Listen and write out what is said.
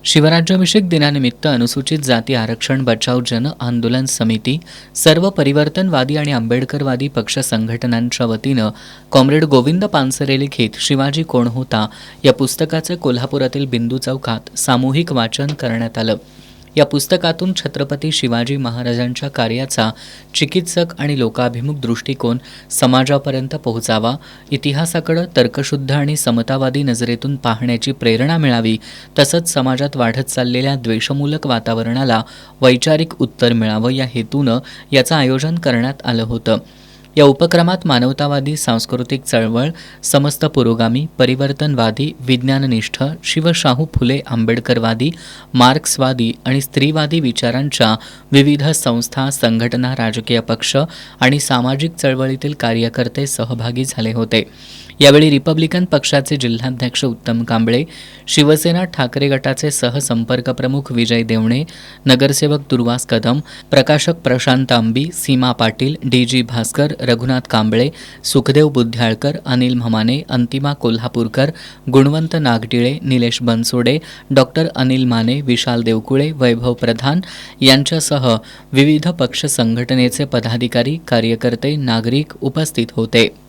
शिवराज्याभिषेक दिनानिमित्त अनुसूचित जाती आरक्षण बचाव जन आंदोलन समिती, सर्व परिवर्तनवादी आणि आंबेडकरवादी पक्ष संघटनांच्या वतीनं कॉम्रेड गोविंद पानसरे लिखित शिवाजी कोण होता या पुस्तकाचं कोल्हापुरातील बिंदू चौकात सामूहिक वाचन करण्यात आलं. या पुस्तकातून छत्रपती शिवाजी महाराजांच्या कार्याचा चिकित्सक आणि लोकाभिमुख दृष्टिकोन समाजापर्यंत पोहोचावा, इतिहासाकडे तर्कशुद्ध आणि समतावादी नजरेतून पाहण्याची प्रेरणा मिळावी, तसंच समाजात वाढत चाललेल्या द्वेषमूलक वातावरणाला वैचारिक उत्तर मिळावं या हेतूनं याचं आयोजन करण्यात आलं होतं. या उपक्रमात मानवतावादी सांस्कृतिक चळवळ, समस्त पुरोगामी, परिवर्तनवादी, विज्ञाननिष्ठ, शिवशाहू फुले आंबेडकरवादी, मार्क्सवादी आणि स्त्रीवादी विचारांच्या विविध संस्था, संघटना, राजकीय पक्ष आणि सामाजिक चळवळीतील कार्यकर्ते सहभागी झाले होते. यावेळी रिपब्लिकन पक्षाचे जिल्हाध्यक्ष उत्तम कांबळे, शिवसेना ठाकरे गटाचे सहसंपर्क प्रमुख विजय देवणे, नगरसेवक दुर्वास कदम, प्रकाशक प्रशांत आंबी, सीमा पाटील, डी.जी. भास्कर, रघुनाथ कांबळे, सुखदेव बुद्ध्याळकर, अनिल म्हमाने, अंतिमा कोल्हापूरकर, गुणवंत नागटिळे, निलेश बनसोडे, डॉक्टर अनिल माने, विशाल देवकुळे, वैभव प्रधान यांच्यासह विविध पक्ष संघटनेचे पदाधिकारी, कार्यकर्ते, नागरिक उपस्थित होते.